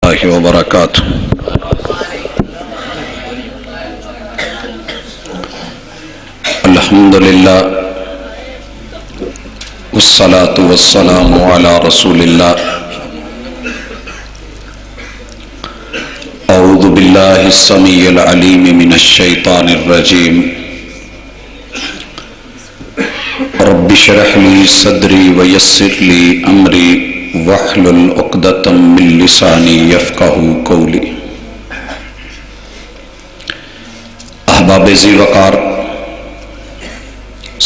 اللہ وبرکاتہ۔ الحمدللہ والصلاة والسلام علی رسول اللہ۔ اعوذ باللہ السمیع العلیم من الشیطان الرجیم۔ رب اشرح لی صدری ویسر لی امری واحلل عقدۃ من لسانی یفقہوا قولی۔ احباب ذی وقار،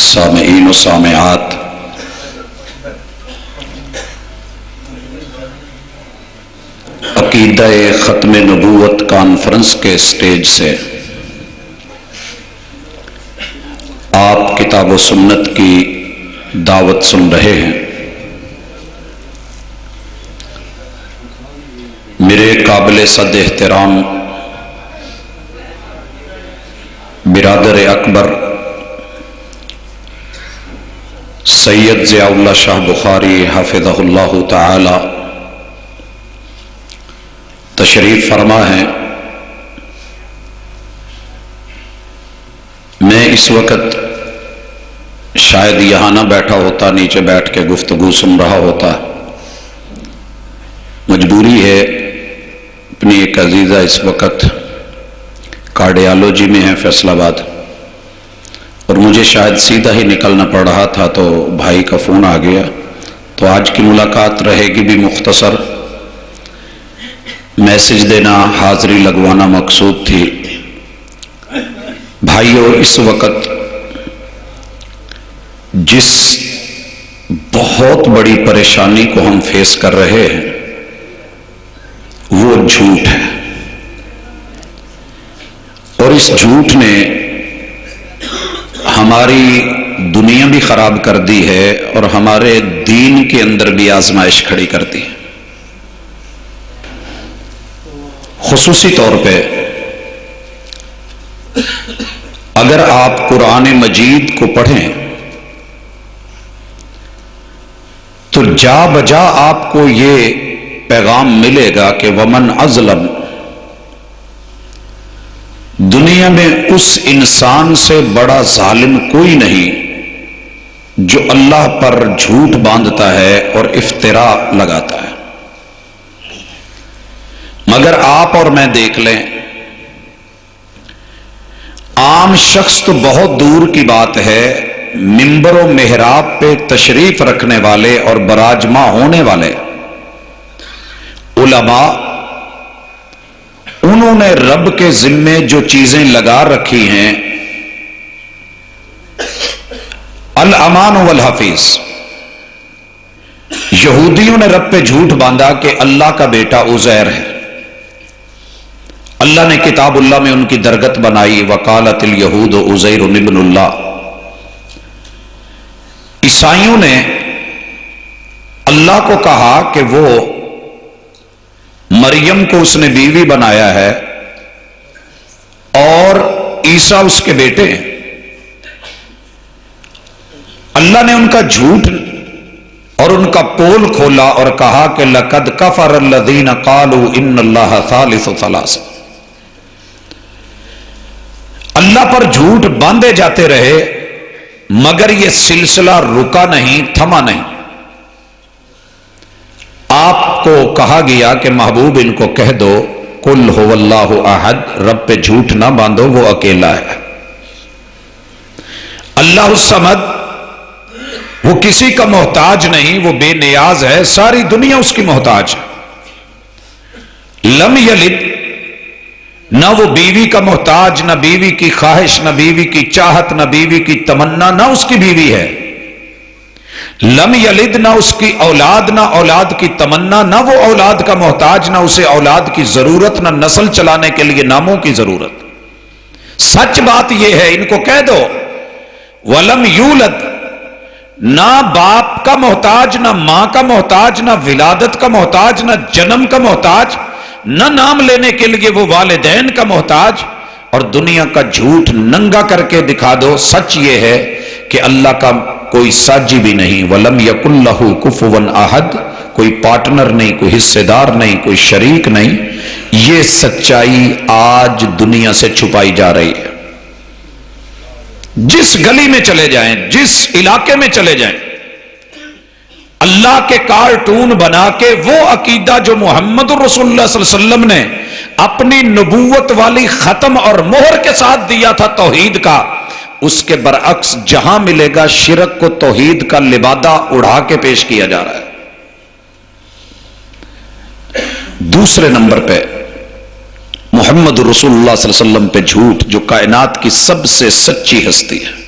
سامعین و سامعات، عقیدہ ختم نبوت کانفرنس کے سٹیج سے آپ کتاب و سنت کی دعوت سن رہے ہیں۔ میرے قابل صد احترام برادر اکبر سید ضیاء اللہ شاہ بخاری حفظہ اللہ تعالی تشریف فرما ہے۔ میں اس وقت شاید یہاں نہ بیٹھا ہوتا، نیچے بیٹھ کے گفتگو سن رہا ہوتا۔ مجبوری ہے، اپنی ایک عزیزہ اس وقت کارڈیالوجی میں ہے فیصل آباد، اور مجھے شاید سیدھا ہی نکلنا پڑ رہا تھا تو بھائی کا فون آ گیا، تو آج کی ملاقات رہے گی بھی مختصر، میسج دینا، حاضری لگوانا مقصود تھی۔ بھائیو، اس وقت جس بہت بڑی پریشانی کو ہم فیس کر رہے ہیں وہ جھوٹ ہے، اور اس جھوٹ نے ہماری دنیا بھی خراب کر دی ہے اور ہمارے دین کے اندر بھی آزمائش کھڑی کر دی ہے۔ خصوصی طور پہ اگر آپ قرآن مجید کو پڑھیں تو جا بجا آپ کو یہ پیغام ملے گا کہ ومن اظلم، دنیا میں اس انسان سے بڑا ظالم کوئی نہیں جو اللہ پر جھوٹ باندھتا ہے اور افترا لگاتا ہے۔ مگر آپ اور میں دیکھ لیں، عام شخص تو بہت دور کی بات ہے، منبر و محراب پہ تشریف رکھنے والے اور براجماں ہونے والے علماء، انہوں نے رب کے ذمے جو چیزیں لگا رکھی ہیں، الامان والحفیظ، یہودیوں نے رب پہ جھوٹ باندھا کہ اللہ کا بیٹا عزیر ہے۔ اللہ نے کتاب اللہ میں ان کی درگت بنائی، وقالت الیہود عزیر ابن اللہ۔ عیسائیوں نے اللہ کو کہا کہ وہ مریم کو اس نے بیوی بنایا ہے اور عیسیٰ اس کے بیٹے ہیں۔ اللہ نے ان کا جھوٹ اور ان کا پول کھولا اور کہا کہ لقد کفر الذین قالوا ان اللہ ثالث ثلاثہ۔ اللہ پر جھوٹ باندھے جاتے رہے، مگر یہ سلسلہ رکا نہیں، تھما نہیں۔ آپ کو کہا گیا کہ محبوب ان کو کہہ دو قل هو اللہ احد، رب پہ جھوٹ نہ باندھو، وہ اکیلا ہے۔ اللہ الصمد، وہ کسی کا محتاج نہیں، وہ بے نیاز ہے، ساری دنیا اس کی محتاج ہے۔ لم یلد، نہ وہ بیوی کا محتاج، نہ بیوی کی خواہش، نہ بیوی کی چاہت، نہ بیوی کی تمنا، نہ اس کی بیوی ہے۔ لم یلد، نہ اس کی اولاد، نہ اولاد کی تمنا، نہ وہ اولاد کا محتاج، نہ اسے اولاد کی ضرورت، نہ نسل چلانے کے لیے ناموں کی ضرورت۔ سچ بات یہ ہے، ان کو کہہ دو ولم یولد، نہ باپ کا محتاج، نہ ماں کا محتاج، نہ ولادت کا محتاج، نہ جنم کا محتاج، نہ نام لینے کے لیے وہ والدین کا محتاج، اور دنیا کا جھوٹ ننگا کر کے دکھا دو۔ سچ یہ ہے کہ اللہ کا کوئی ساجی بھی نہیں، وَلَمْ يَكُنْ لَهُ كُفُوًا أَحَدٌ، کوئی پارٹنر نہیں، کوئی حصے دار نہیں، کوئی شریک نہیں. یہ سچائی آج دنیا سے چھپائی جا رہی ہے. جس گلی میں چلے جائیں، جس علاقے میں چلے جائیں، اللہ کے کارٹون بنا کے وہ عقیدہ جو محمد رسول اللہ صلی اللہ علیہ وسلم نے اپنی نبوت والی ختم اور مہر کے ساتھ دیا تھا توحید کا، اس کے برعکس جہاں ملے گا شرک کو توحید کا لبادہ اڑا کے پیش کیا جا رہا ہے. دوسرے نمبر پہ محمد رسول اللہ صلی اللہ علیہ وسلم پہ جھوٹ، جو کائنات کی سب سے سچی ہستی ہے.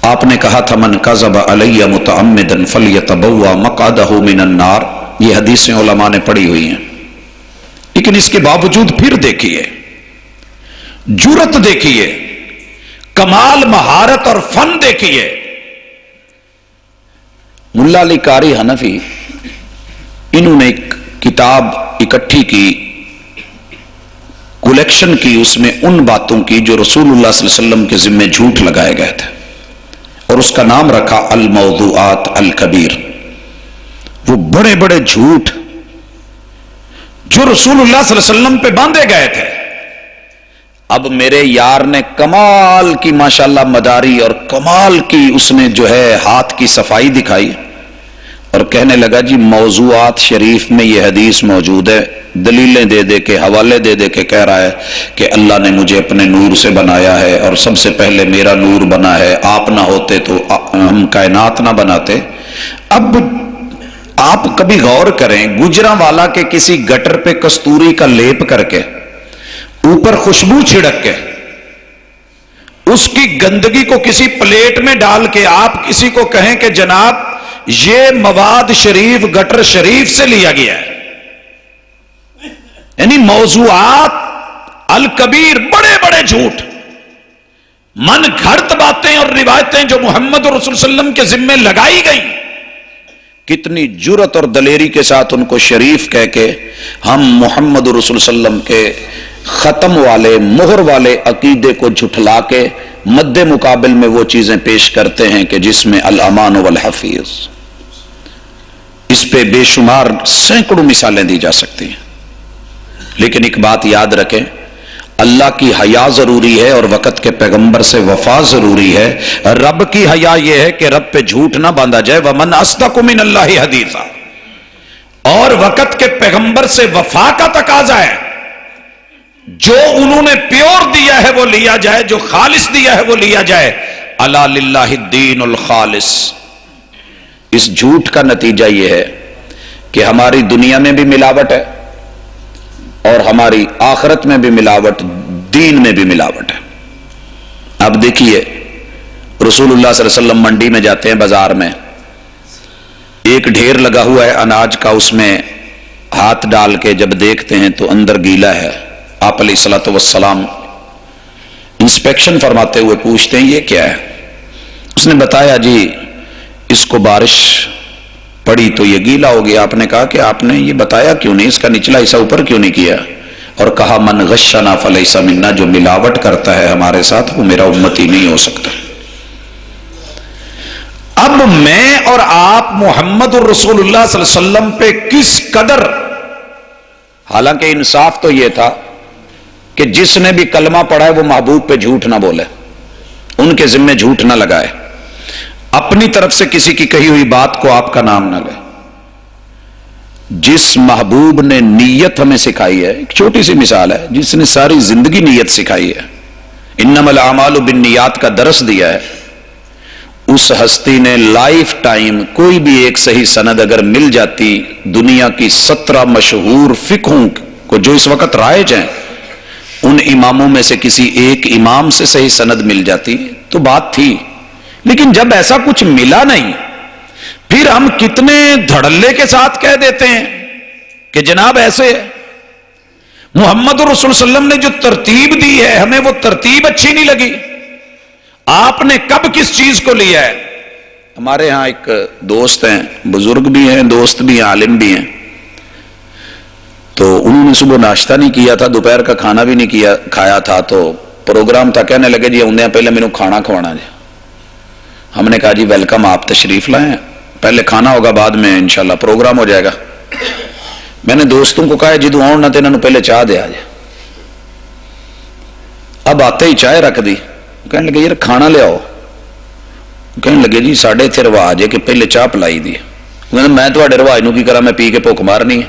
آپ نے کہا تھا من کذب علی متعمدا فلیتبوأ مقعدہ من النار. یہ حدیثیں علماء نے پڑھی ہوئی ہیں، لیکن اس کے باوجود پھر دیکھیے، جرت دیکھیے، کمال مہارت اور فن دیکھیے. ملا علی قاری حنفی، انہوں نے ایک کتاب اکٹھی کی، کلیکشن کی، اس میں ان باتوں کی جو رسول اللہ صلی اللہ علیہ وسلم کے ذمے جھوٹ لگائے گئے تھے، اور اس کا نام رکھا الموضوعات الکبیر. وہ بڑے بڑے جھوٹ جو رسول اللہ صلی اللہ علیہ وسلم پہ باندھے گئے تھے. اب میرے یار نے کمال کی ماشاءاللہ مداری اور کمال کی اس نے جو ہے ہاتھ کی صفائی دکھائی، اور کہنے لگا جی موضوعات شریف میں یہ حدیث موجود ہے، دلیلیں دے دے کے، حوالے دے دے کے کہہ رہا ہے کہ اللہ نے مجھے اپنے نور سے بنایا ہے، اور سب سے پہلے میرا نور بنا ہے، آپ نہ ہوتے تو ہم کائنات نہ بناتے. اب آپ کبھی غور کریں، گجرانوالا کے کسی گٹر پہ کستوری کا لیپ کر کے، اوپر خوشبو چھڑک کے، اس کی گندگی کو کسی پلیٹ میں ڈال کے آپ کسی کو کہیں کہ جناب یہ مواد شریف گٹر شریف سے لیا گیا ہے. یعنی موضوعات الکبیر، بڑے بڑے جھوٹ، من گھڑت باتیں اور روایتیں جو محمد رسول صلی اللہ علیہ وسلم کے ذمے لگائی گئی، کتنی جرت اور دلیری کے ساتھ ان کو شریف کہہ کے ہم محمد رسول صلی اللہ علیہ وسلم کے ختم والے مہر والے عقیدے کو جھٹلا کے مد مقابل میں وہ چیزیں پیش کرتے ہیں کہ جس میں الامان والحفیظ. اس پہ بے شمار سینکڑوں مثالیں دی جا سکتی ہیں. لیکن ایک بات یاد رکھیں، اللہ کی حیا ضروری ہے اور وقت کے پیغمبر سے وفا ضروری ہے. رب کی حیا یہ ہے کہ رب پہ جھوٹ نہ باندھا جائے. وَمَنْ أَصْدَقُ مِنَ اللَّهِ حَدِيثًا. اور وقت کے پیغمبر سے وفا کا تقاضا ہے، جو انہوں نے پیور دیا ہے وہ لیا جائے، جو خالص دیا ہے وہ لیا جائے. الا للہ الدین الخالص. اس جھوٹ کا نتیجہ یہ ہے کہ ہماری دنیا میں بھی ملاوٹ ہے اور ہماری آخرت میں بھی ملاوٹ، دین میں بھی ملاوٹ ہے. اب دیکھیے رسول اللہ صلی اللہ علیہ وسلم منڈی میں جاتے ہیں، بازار میں ایک ڈھیر لگا ہوا ہے اناج کا، اس میں ہاتھ ڈال کے جب دیکھتے ہیں تو اندر گیلا ہے. آپ علیہ الصلوۃ والسلام انسپیکشن فرماتے ہوئے پوچھتے ہیں یہ کیا ہے؟ اس نے بتایا جی اس کو بارش پڑی تو یہ گیلا ہو گیا. آپ نے کہا کہ آپ نے یہ بتایا کیوں نہیں، اس کا نچلا حصہ اوپر کیوں نہیں کیا؟ اور کہا من غشنا فلیس منا. جو ملاوٹ کرتا ہے ہمارے ساتھ وہ میرا امتی نہیں ہو سکتا. اب میں اور آپ محمد الرسول اللہ صلی اللہ علیہ وسلم پہ کس قدر، حالانکہ انصاف تو یہ تھا کہ جس نے بھی کلمہ پڑھا ہے وہ محبوب پہ جھوٹ نہ بولے، ان کے ذمے جھوٹ نہ لگائے، اپنی طرف سے کسی کی کہی ہوئی بات کو آپ کا نام نہ لے. جس محبوب نے نیت ہمیں سکھائی ہے، ایک چھوٹی سی مثال ہے، جس نے ساری زندگی نیت سکھائی ہے، انما الاعمال بالنیات کا درس دیا ہے، اس ہستی نے لائف ٹائم کوئی بھی ایک صحیح سند اگر مل جاتی، دنیا کی 17 مشہور فقہوں کو جو اس وقت رائج ہیں، ان اماموں میں سے کسی ایک امام سے صحیح سند مل جاتی تو بات تھی. لیکن جب ایسا کچھ ملا نہیں، پھر ہم کتنے دھڑلے کے ساتھ کہہ دیتے ہیں کہ جناب ایسے ہے. محمد رسول صلی اللہ علیہ وسلم نے جو ترتیب دی ہے ہمیں وہ ترتیب اچھی نہیں لگی. آپ نے کب کس چیز کو لیا ہے؟ ہمارے ہاں ایک دوست ہیں، بزرگ بھی ہیں، دوست بھی ہیں، عالم بھی ہیں، تو انہوں نے صبح ناشتہ نہیں کیا تھا، دوپہر کا کھانا بھی نہیں کھایا تھا، تو پروگرام تھا، کہنے لگے جی آؤندے پہلے میرے کھانا کھوانا جی. ہم نے کہا جی ویلکم، آپ تشریف لائیں، پہلے کھانا ہوگا بعد میں انشاءاللہ پروگرام ہو جائے گا. میں نے دوستوں کو کہا جدو آن نہ تو انہوں نے پہلے چاہ دیا جائے. اب آتے ہی چائے رکھ دی. کہنے لگے یار کھانا لے آؤ. کہنے لگے جی ساڑھے اتنے رواج ہے کہ پہلے چاہ پلائی دی. میں تھوڑے رواج نو کی کرا، میں پی کے بھوک مارنی ہے.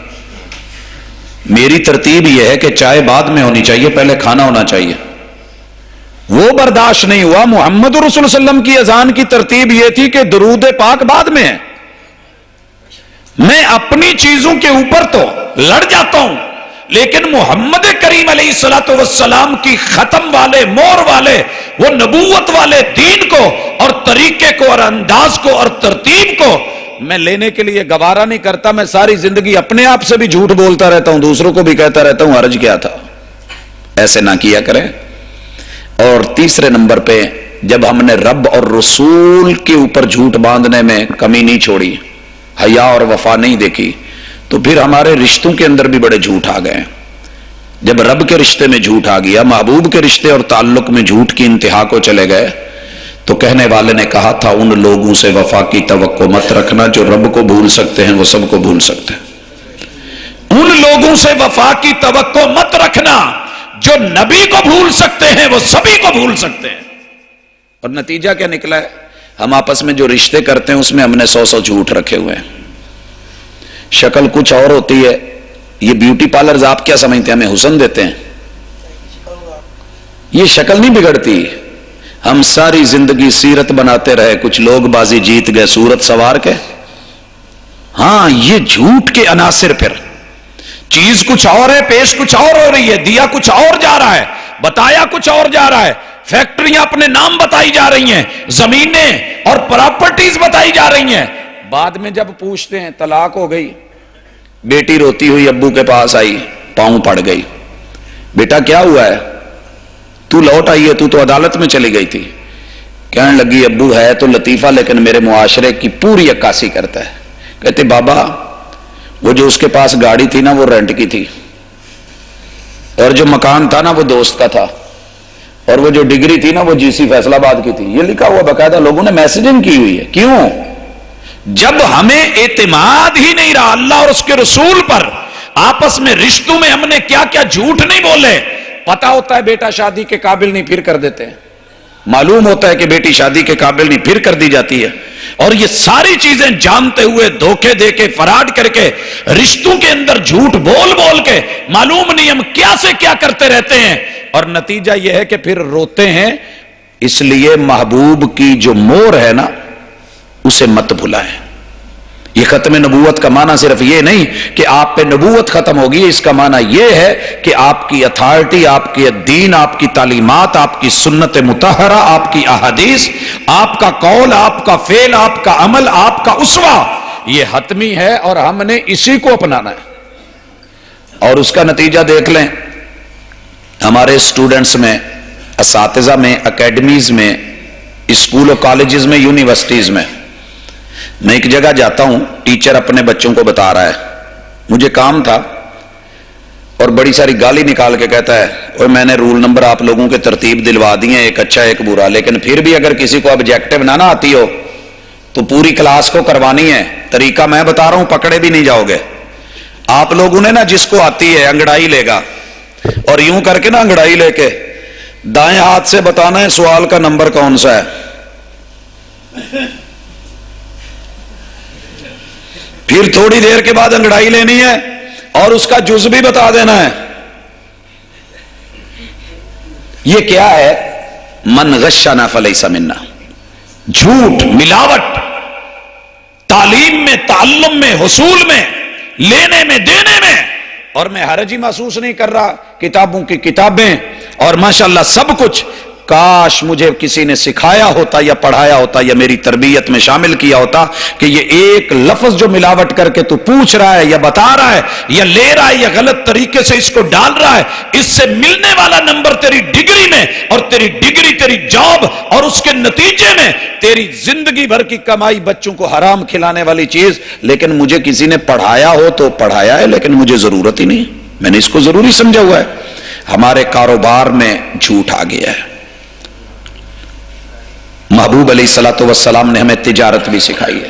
میری ترتیب یہ ہے کہ چائے بعد میں ہونی چاہیے، پہلے کھانا ہونا چاہیے. وہ برداشت نہیں ہوا. محمد رسول صلی اللہ علیہ وسلم کی اذان کی ترتیب یہ تھی کہ درود پاک بعد میں ہے. میں اپنی چیزوں کے اوپر تو لڑ جاتا ہوں، لیکن محمد کریم علیہ الصلوۃ والسلام کی ختم والے مور والے وہ نبوت والے دین کو اور طریقے کو اور انداز کو اور ترتیب کو میں لینے کے لیے گوارا نہیں کرتا. میں ساری زندگی اپنے آپ سے بھی جھوٹ بولتا رہتا ہوں، دوسروں کو بھی کہتا رہتا ہوں حرج کیا تھا. ایسے نہ کیا کریں. اور تیسرے نمبر پہ جب ہم نے رب اور رسول کے اوپر جھوٹ باندھنے میں کمی نہیں چھوڑی، حیا اور وفا نہیں دیکھی، تو پھر ہمارے رشتوں کے اندر بھی بڑے جھوٹ آ گئے. جب رب کے رشتے میں جھوٹ آ گیا، محبوب کے رشتے اور تعلق میں جھوٹ کی انتہا کو چلے گئے، تو کہنے والے نے کہا تھا ان لوگوں سے وفا کی توقع مت رکھنا جو رب کو بھول سکتے ہیں وہ سب کو بھول سکتے ہیں. ان لوگوں سے وفا کی توقع مت رکھنا جو نبی کو بھول سکتے ہیں وہ سبھی کو بھول سکتے ہیں. اور نتیجہ کیا نکلا ہے؟ ہم آپس میں جو رشتے کرتے ہیں اس میں ہم نے 100 جھوٹ رکھے ہوئے ہیں. شکل کچھ اور ہوتی ہے. یہ بیوٹی پارلرز آپ کیا سمجھتے ہیں ہمیں حسن دیتے ہیں؟ یہ شکل نہیں بگڑتی. ہم ساری زندگی سیرت بناتے رہے، کچھ لوگ بازی جیت گئے صورت سوار کے. ہاں یہ جھوٹ کے عناصر. پھر چیز کچھ اور ہے، پیش کچھ اور ہو رہی ہے، دیا کچھ اور جا رہا ہے، بتایا کچھ اور جا رہا ہے. فیکٹریاں اپنے نام بتائی جا رہی ہیں، زمینیں اور پراپرٹیز بتائی جا رہی ہیں. بعد میں جب پوچھتے ہیں طلاق ہو گئی، بیٹی روتی ہوئی ابو کے پاس آئی، پاؤں پڑ گئی. بیٹا کیا ہوا ہے؟ تو لوٹ آئی ہے، تو عدالت میں چلی گئی تھی. کہنے لگی ابو ہے تو لطیفہ لیکن میرے معاشرے کی پوری عکاسی کرتا ہے. کہتے بابا وہ جو اس کے پاس گاڑی تھی نا وہ رینٹ کی تھی، اور جو مکان تھا نا وہ دوست کا تھا، اور وہ جو ڈگری تھی نا وہ جی سی فیصلہ آباد کی تھی. یہ لکھا ہوا باقاعدہ لوگوں نے میسجنگ کی ہوئی ہے. کیوں؟ جب ہمیں اعتماد ہی نہیں رہا اللہ اور اس کے رسول پر، آپس میں رشتوں میں ہم نے کیا کیا جھوٹ نہیں بولے. پتا ہوتا ہے بیٹا شادی کے قابل نہیں، پھر کر دیتے ہیں. معلوم ہوتا ہے کہ بیٹی شادی کے قابل نہیں، پھر کر دی جاتی ہے. اور یہ ساری چیزیں جانتے ہوئے دھوکے دے کے فراڈ کر کے رشتوں کے اندر جھوٹ بول بول کے معلوم نہیں ہم کیا سے کیا کرتے رہتے ہیں. اور نتیجہ یہ ہے کہ پھر روتے ہیں. اس لیے محبوب کی جو مور ہے نا اسے مت بھلائیں. یہ ختم نبوت کا معنی صرف یہ نہیں کہ آپ پہ نبوت ختم ہوگی، اس کا معنی یہ ہے کہ آپ کی اتھارٹی، آپ کی دین، آپ کی تعلیمات، آپ کی سنت مطہرہ، آپ کی احادیث، آپ کا قول، آپ کا فعل، آپ کا عمل، آپ کا اسوہ، یہ حتمی ہے اور ہم نے اسی کو اپنانا ہے. اور اس کا نتیجہ دیکھ لیں. ہمارے اسٹوڈنٹس میں، اساتذہ میں، اکیڈمیز میں، اسکول و کالجز میں، یونیورسٹیز میں، میں ایک جگہ جاتا ہوں، ٹیچر اپنے بچوں کو بتا رہا ہے، مجھے کام تھا، اور بڑی ساری گالی نکال کے کہتا ہے اور میں نے رول نمبر آپ لوگوں کے ترتیب دلوا دی ہیں، ایک اچھا ایک برا، لیکن پھر بھی اگر کسی کو آبجیکٹو نہ آتی ہو تو پوری کلاس کو کروانی ہے. طریقہ میں بتا رہا ہوں، پکڑے بھی نہیں جاؤ گے. آپ لوگوں نے نا جس کو آتی ہے انگڑائی لے گا اور یوں کر کے نا انگڑائی لے کے دائیں ہاتھ سے بتانا ہے سوال کا نمبر کون سا ہے. پھر تھوڑی دیر کے بعد انگڑائی لینی ہے اور اس کا جز بھی بتا دینا ہے. یہ کیا ہے؟ من غشنا فلیس منا. جھوٹ، ملاوٹ، تعلیم میں، تعلم میں، حصول میں، لینے میں، دینے میں. اور میں حرج ہی محسوس نہیں کر رہا. کتابوں کی کتابیں اور ماشاءاللہ سب کچھ، کاش مجھے کسی نے سکھایا ہوتا یا پڑھایا ہوتا یا میری تربیت میں شامل کیا ہوتا کہ یہ ایک لفظ جو ملاوٹ کر کے تو پوچھ رہا ہے یا بتا رہا ہے یا لے رہا ہے یا غلط طریقے سے اس کو ڈال رہا ہے، اس سے ملنے والا نمبر تیری ڈگری میں، اور تیری ڈگری تیری جاب، اور اس کے نتیجے میں تیری زندگی بھر کی کمائی بچوں کو حرام کھلانے والی چیز. لیکن مجھے کسی نے پڑھایا ہو تو پڑھایا ہے، لیکن مجھے ضرورت ہی نہیں، میں نے اس کو ضروری سمجھا ہوا ہے. ہمارے کاروبار میں جھوٹ آ گیا ہے. محبوب علیہ الصلوۃ والسلام نے ہمیں تجارت بھی سکھائی ہے.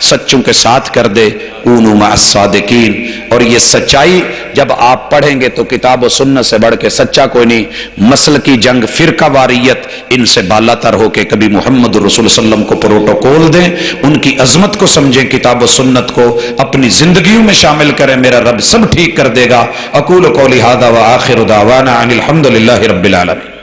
سچوں کے ساتھ کر دے، کونوا مع الصادقین۔ اور یہ سچائی جب آپ پڑھیں گے تو کتاب و سنت سے بڑھ کے سچا کوئی نہیں۔ مسلکی جنگ، فرقہ واریت، ان سے بالا تر ہو کے کبھی محمد رسول صلی اللہ علیہ وسلم کو پروٹوکول دیں، ان کی عظمت کو سمجھیں، کتاب و سنت کو اپنی زندگیوں میں شامل کریں، میرا رب سب ٹھیک کر دے گا۔ اقول قولی ھذا وآخر دعوانا ان الحمد للہ رب العالمین۔